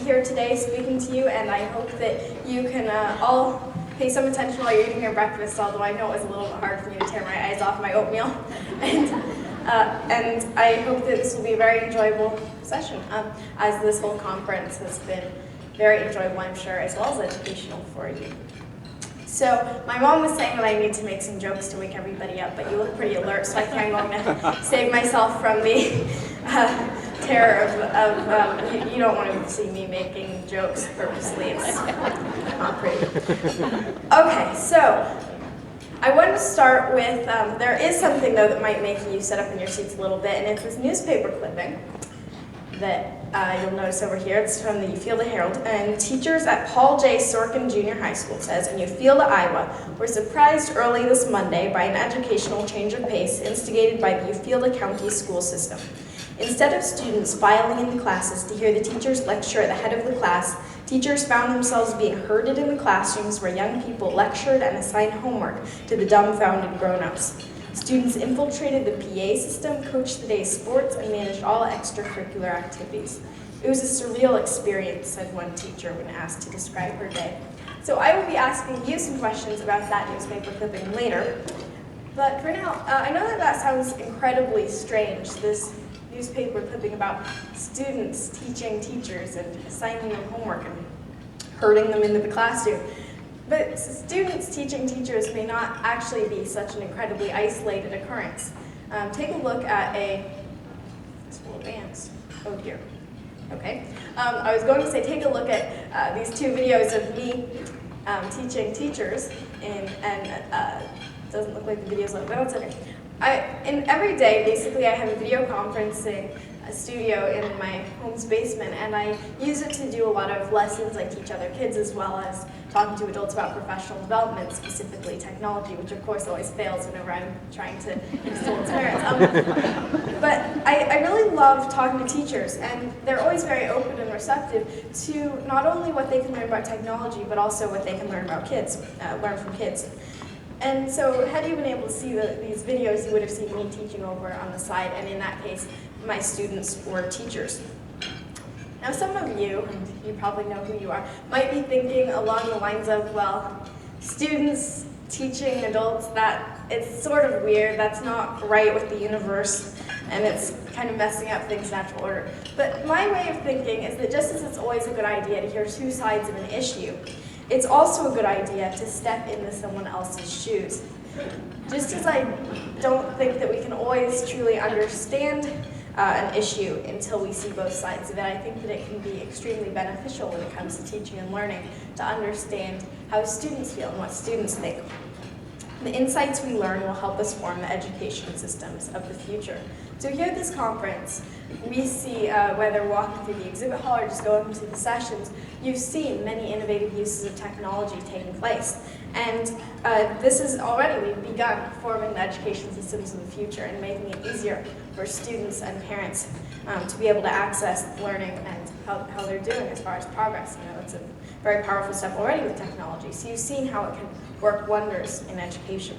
here today speaking to you, and I hope that you can all pay some attention while you're eating your breakfast, although I know it was a little bit hard for me to tear my eyes off my oatmeal. And I hope that this will be a very enjoyable session, as this whole conference has been very enjoyable, I'm sure, as well as educational for you. So my mom was saying that I need to make some jokes to wake everybody up, but you look pretty alert, so I think I'm going to save myself from the terror of you don't want to see me making jokes purposely. It's not pretty. Okay, so I want to start with, there is something though that might make you sit up in your seats a little bit, and it's this newspaper clipping that you'll notice over here. It's from the Ufield Herald, and teachers at Paul J. Sorkin Junior High School says in Ufield, Iowa, were surprised early this Monday by an educational change of pace instigated by the Ufield County school system. Instead of students filing into classes to hear the teacher's lecture at the head of the class, teachers found themselves being herded in the classrooms where young people lectured and assigned homework to the dumbfounded grown-ups. Students infiltrated the PA system, coached the day's sports, and managed all extracurricular activities. It was a surreal experience, said one teacher when asked to describe her day. So I will be asking you some questions about that newspaper clipping later. But for now, I know that sounds incredibly strange, this newspaper clipping about students teaching teachers and assigning them homework and herding them into the classroom. But students teaching teachers may not actually be such an incredibly isolated occurrence. Take a look at this will advance. Oh dear. Okay. I was going to say take a look at these two videos of me teaching teachers, and it doesn't look like the video's loaded, but that's okay. And every day, basically, I have a video conferencing studio in my home's basement, and I use it to do a lot of lessons. I teach other kids as well as talking to adults about professional development, specifically technology, which of course always fails whenever I'm trying to instill its merits. But I really love talking to teachers, and they're always very open and receptive to not only what they can learn about technology, but also what they can learn about kids, learn from kids. And so had you been able to see these videos, you would have seen me teaching over on the side, and in that case, my students were teachers. Now some of you, and you probably know who you are, might be thinking along the lines of, well, students teaching adults, that it's sort of weird, that's not right with the universe, and it's kind of messing up things' natural order. But my way of thinking is that just as it's always a good idea to hear two sides of an issue, it's also a good idea to step into someone else's shoes. Just as I don't think that we can always truly understand an issue until we see both sides of it, I think that it can be extremely beneficial when it comes to teaching and learning to understand how students feel and what students think. The insights we learn will help us form the education systems of the future. So here at this conference, we see, whether walking through the exhibit hall or just going to the sessions, you've seen many innovative uses of technology taking place. And this is already, we've begun forming the education systems of the future and making it easier for students and parents to be able to access learning and how they're doing as far as progress. You know, it's a very powerful step already with technology. So you've seen how it can work wonders in education.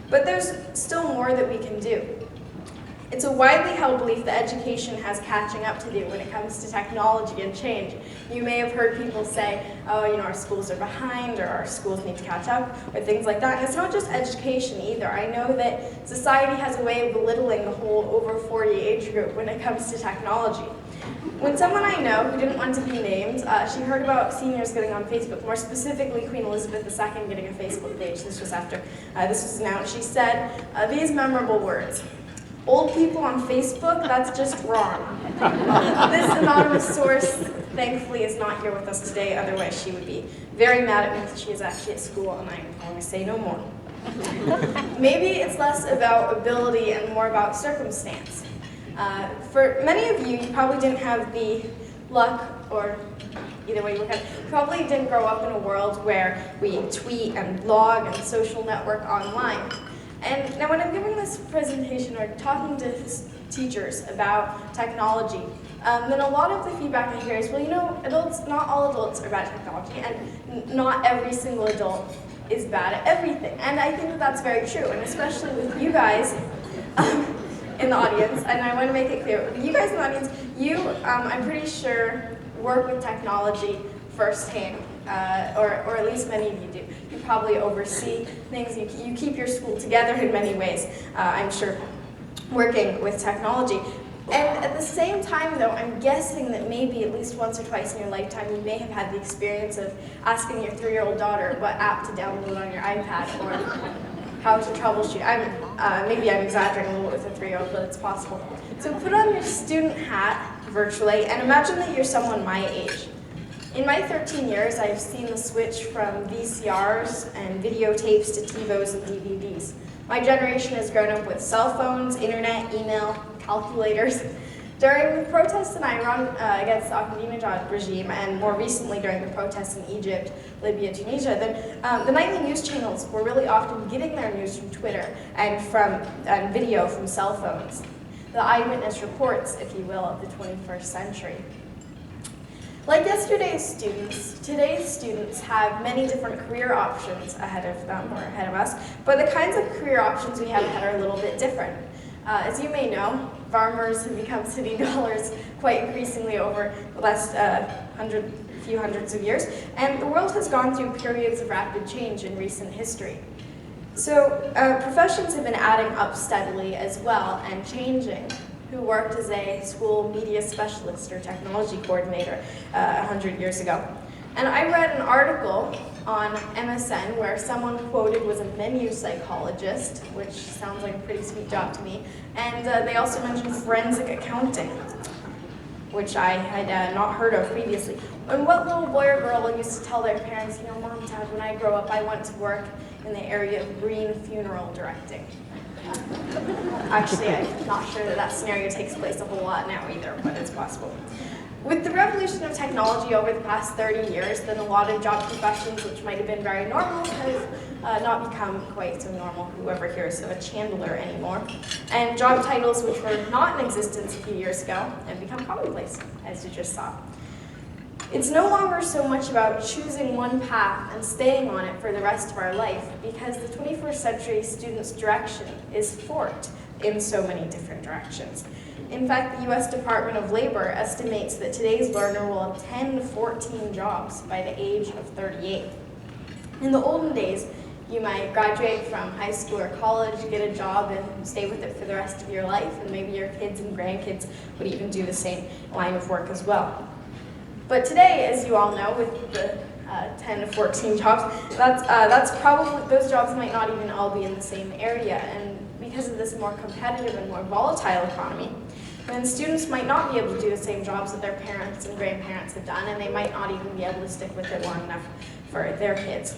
But there's still more that we can do. It's a widely held belief that education has catching up to do when it comes to technology and change. You may have heard people say, oh, you know, our schools are behind, or our schools need to catch up, or things like that. And it's not just education either. I know that society has a way of belittling the whole over 40 age group when it comes to technology. When someone I know who didn't want to be named, she heard about seniors getting on Facebook, more specifically Queen Elizabeth II getting a Facebook page. This was after this was announced. She said these memorable words: "Old people on Facebook, that's just wrong." This anonymous source, thankfully, is not here with us today, otherwise she would be very mad at me because she is actually at school and I'm going to say no more. Maybe it's less about ability and more about circumstance. For many of you, you probably didn't have the luck, or either way you look at it, you probably didn't grow up in a world where we tweet and blog and social network online. And now when I'm giving this presentation or talking to teachers about technology, then a lot of the feedback I hear is, well, you know, adults, not all adults are bad at technology, and not every single adult is bad at everything. And I think that that's very true, and especially with you guys in the audience, and I want to make it clear, you guys in the audience, you, I'm pretty sure, work with technology firsthand, or at least many of you do. You probably oversee things, you keep your school together in many ways, I'm sure, working with technology. And at the same time, though, I'm guessing that maybe at least once or twice in your lifetime, you may have had the experience of asking your 3-year-old daughter what app to download on your iPad or how to troubleshoot. Maybe I'm exaggerating a little bit with a 3-year-old, but it's possible. So put on your student hat virtually and imagine that you're someone my age. In my 13 years, I've seen the switch from VCRs and videotapes to TiVos and DVDs. My generation has grown up with cell phones, internet, email, calculators. During the protests in Iran against the Ahmadinejad regime, and more recently during the protests in Egypt, Libya, Tunisia, then the nightly news channels were really often getting their news from Twitter and video from cell phones. The eyewitness reports, if you will, of the 21st century. Like yesterday's students, today's students have many different career options ahead of them, or ahead of us, but the kinds of career options we have ahead are a little bit different. As you may know, farmers have become city dwellers quite increasingly over the last few hundreds of years, and the world has gone through periods of rapid change in recent history. So professions have been adding up steadily as well and changing. Who worked as a school media specialist or technology coordinator 100 years ago. And I read an article on MSN where someone quoted was a menu psychologist, which sounds like a pretty sweet job to me, and they also mentioned forensic accounting, which I had not heard of previously. And what little boy or girl used to tell their parents, you know, Mom, Dad, when I grow up, I want to work in the area of green funeral directing. Actually, I'm not sure that scenario takes place a whole lot now either, but it's possible. With the revolution of technology over the past 30 years, then a lot of job professions which might have been very normal have not become quite so normal. Whoever hears of a chandler anymore. And job titles which were not in existence a few years ago have become commonplace, as you just saw. It's no longer so much about choosing one path and staying on it for the rest of our life, because the 21st century student's direction is forked in so many different directions. In fact, the US Department of Labor estimates that today's learner will have 10 to 14 jobs by the age of 38. In the olden days, you might graduate from high school or college, get a job, and stay with it for the rest of your life, and maybe your kids and grandkids would even do the same line of work as well. But today, as you all know, with the 10 to 14 jobs, that's probably, those jobs might not even all be in the same area. And because of this more competitive and more volatile economy, then students might not be able to do the same jobs that their parents and grandparents have done, and they might not even be able to stick with it long enough for their kids.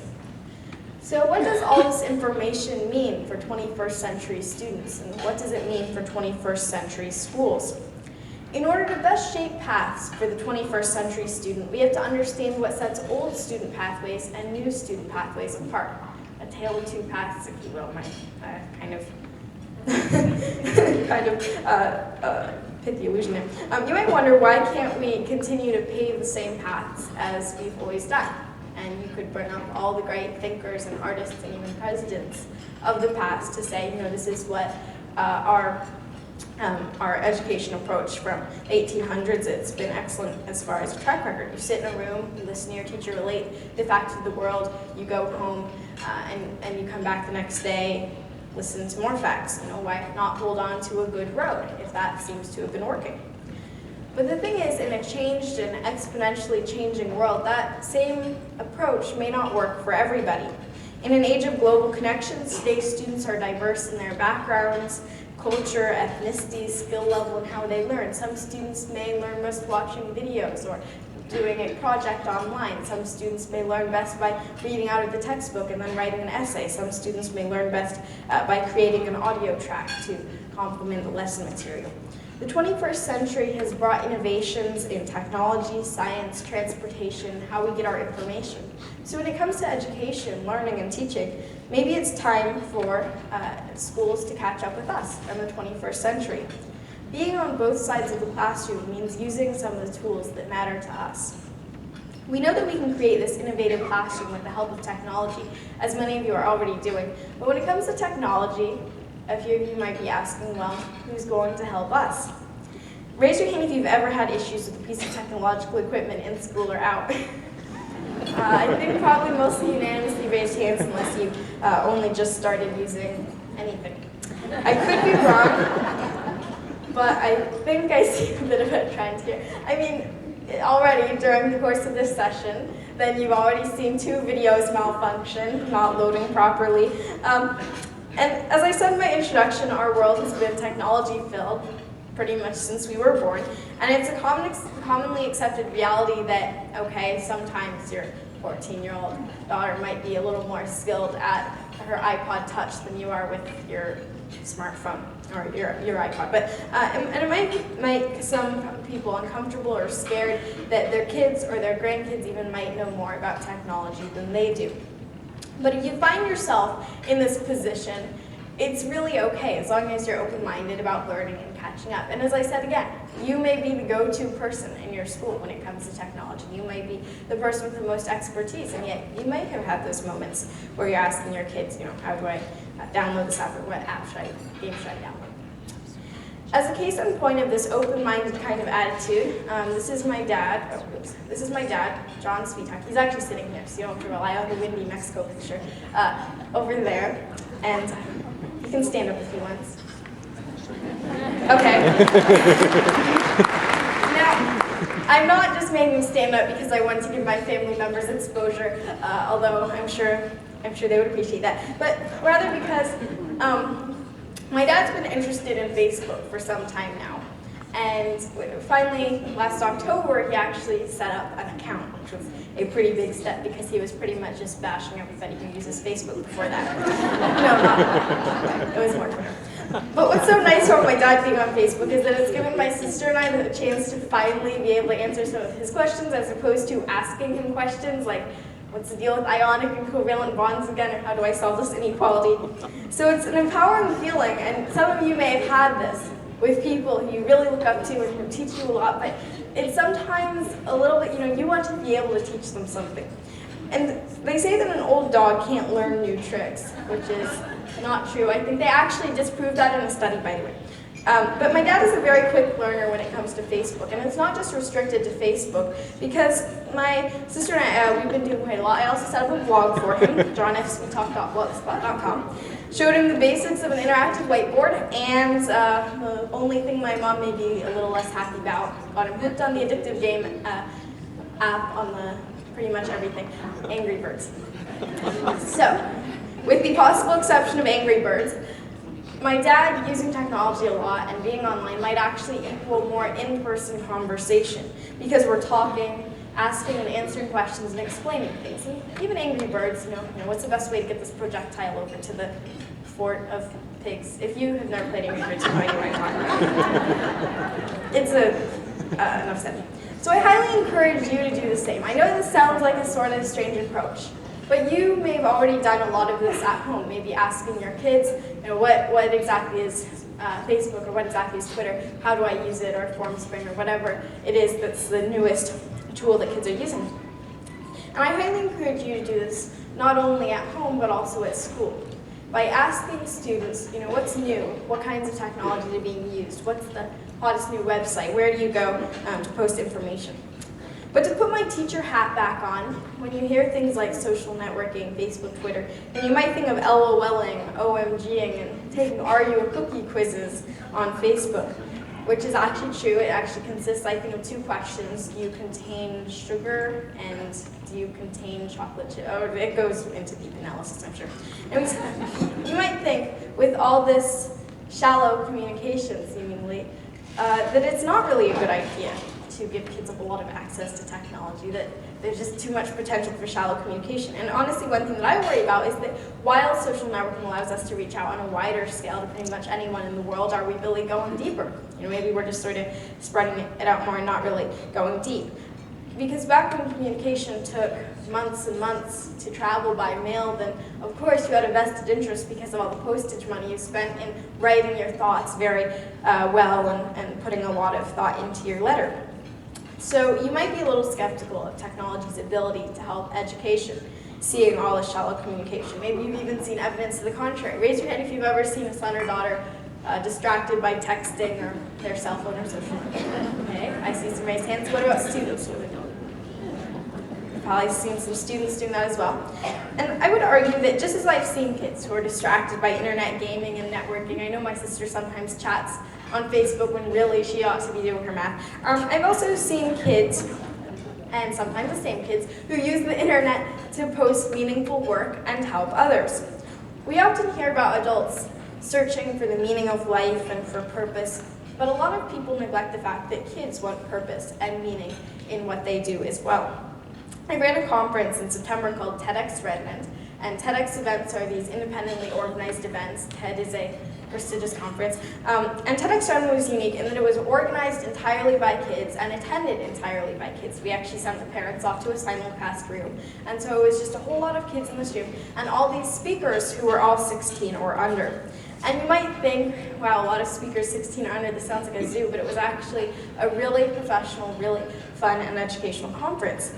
So what does all this information mean for 21st century students, and what does it mean for 21st century schools? In order to best shape paths for the 21st century student, we have to understand what sets old student pathways and new student pathways apart. A tale of two paths, if you will, my kind of pithy illusion there. You might wonder, why can't we continue to pave the same paths as we've always done? And you could bring up all the great thinkers and artists and even presidents of the past to say, you know, this is what our education approach from the 1800s, it's been excellent as far as a track record. You sit in a room, you listen to your teacher relate the facts of the world, you go home, and you come back the next day, listen to more facts. You know, why not hold on to a good road if that seems to have been working? But the thing is, in a changed and exponentially changing world, that same approach may not work for everybody. In an age of global connections, today's students are diverse in their backgrounds, culture, ethnicity, skill level, and how they learn. Some students may learn best watching videos or doing a project online. Some students may learn best by reading out of the textbook and then writing an essay. Some students may learn best by creating an audio track to complement the lesson material. The 21st century has brought innovations in technology, science, transportation, how we get our information. So when it comes to education, learning, and teaching, maybe it's time for schools to catch up with us in the 21st century. Being on both sides of the classroom means using some of the tools that matter to us. We know that we can create this innovative classroom with the help of technology, as many of you are already doing. But when it comes to technology, a few of you might be asking, well, who's going to help us? Raise your hand if you've ever had issues with a piece of technological equipment in school or out. I think probably mostly unanimously raised hands unless you only just started using anything. I could be wrong, but I think I see a bit of a trend here. I mean, already during the course of this session, then you've already seen 2 videos malfunction, not loading properly. And as I said in my introduction, our world has been technology-filled pretty much since we were born, and it's a commonly accepted reality that, okay, sometimes your 14-year-old daughter might be a little more skilled at her iPod Touch than you are with your smartphone or your iPod. But and it might make some people uncomfortable or scared that their kids or their grandkids even might know more about technology than they do. But if you find yourself in this position, it's really okay as long as you're open-minded about learning and catching up. And as I said again, you may be the go-to person in your school when it comes to technology. You may be the person with the most expertise, and yet you may have had those moments where you're asking your kids, how do I download this app, or what game should I download? As a case in point of this open-minded kind of attitude, this is my dad. This is my dad, John Sweetuck. He's actually sitting here, so you don't have to rely on the windy Mexico picture over there. And you can stand up if he wants. Okay. Now, I'm not just making him stand up because I want to give my family members exposure, although I'm sure they would appreciate that. But rather because my dad's been interested in Facebook for some time now. And finally, last October, he actually set up an account, which was a pretty big step because he was pretty much just bashing everybody who uses Facebook before that. No, not that. It was more Twitter. But what's so nice about my dad being on Facebook is that it's given my sister and I the chance to finally be able to answer some of his questions as opposed to asking him questions like, what's the deal with ionic and covalent bonds again, or how do I solve this inequality? So it's an empowering feeling, and some of you may have had this with people who you really look up to and who teach you a lot, but it's sometimes a little bit, you want to be able to teach them something. And they say that an old dog can't learn new tricks, which is not true. I think they actually disproved that in a study, by the way. But my dad is a very quick learner when it comes to Facebook, and it's not just restricted to Facebook, because my sister and I, we've been doing quite a lot. I also set up a blog for him, johnfsweetalk.blogspot.com, showed him the basics of an interactive whiteboard, and the only thing my mom may be a little less happy about, got him hooked on the addictive game app on the pretty much everything, Angry Birds. So, with the possible exception of Angry Birds, my dad using technology a lot and being online might actually equal more in-person conversation because we're talking, asking and answering questions and explaining things. And even Angry Birds, what's the best way to get this projectile over to the fort of pigs? If you have never played Angry Birds, you have no idea what I'm talking about. It's enough said. So I highly encourage you to do the same. I know this sounds like a sort of strange approach, but you may have already done a lot of this at home, maybe asking your kids, what exactly is Facebook or what exactly is Twitter, how do I use it, or FormSpring, or whatever it is that's the newest tool that kids are using. And I highly encourage you to do this not only at home, but also at school. By asking students, what's new, what kinds of technologies are being used, what's the hottest new website, where do you go to post information. But to put my teacher hat back on, when you hear things like social networking, Facebook, Twitter, and you might think of LOLing, OMGing, and taking Are You a Cookie quizzes on Facebook, which is actually true. It actually consists, I think, of 2 questions. Do you contain sugar, and do you contain chocolate chip? Oh, it goes into deep analysis, I'm sure. And you might think, with all this shallow communication, seemingly, that it's not really a good idea to give kids a whole lot of access to technology, that there's just too much potential for shallow communication. And honestly, one thing that I worry about is that while social networking allows us to reach out on a wider scale to pretty much anyone in the world, are we really going deeper? Maybe we're just sort of spreading it out more and not really going deep. Because back when communication took months and months to travel by mail, then of course you had a vested interest because of all the postage money you spent in writing your thoughts very well and putting a lot of thought into your letter. So you might be a little skeptical of technology's ability to help education, seeing all this shallow communication. Maybe you've even seen evidence to the contrary. Raise your hand if you've ever seen a son or daughter distracted by texting or their cell phone or social media. Okay, I see some raised hands. What about students? You've probably seen some students doing that as well. And I would argue that just as I've seen kids who are distracted by internet gaming and networking, I know my sister sometimes chats on Facebook when really she ought to be doing her math. I've also seen kids, and sometimes the same kids, who use the internet to post meaningful work and help others. We often hear about adults searching for the meaning of life and for purpose, but a lot of people neglect the fact that kids want purpose and meaning in what they do as well. I ran a conference in September called TEDx Redmond, and TEDx events are these independently organized events. TED is a prestigious conference, and TEDx Redmond was unique in that it was organized entirely by kids and attended entirely by kids. We actually sent the parents off to a simulcast room, and so it was just a whole lot of kids in this room, and all these speakers who were all 16 or under. And you might think, wow, a lot of speakers 16 or under, this sounds like a zoo, but it was actually a really professional, really fun and educational conference.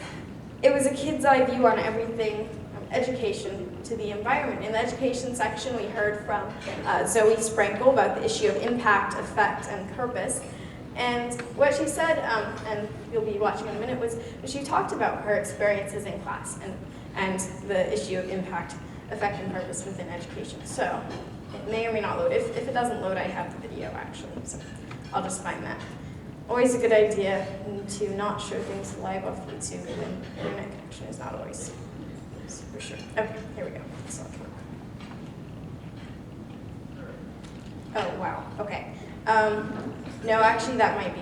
It was a kid's eye view on everything from education to the environment. In the education section, we heard from Zoe Sprankle about the issue of impact, effect, and purpose. And what she said, and you'll be watching in a minute, was she talked about her experiences in class and the issue of impact, effect, and purpose within education. So it may or may not load. If it doesn't load, I have the video actually, so I'll just find that. Always a good idea to not show things live off YouTube when the internet connection is not always super sure. Okay, here we go. Oh, wow, okay. No, actually that might be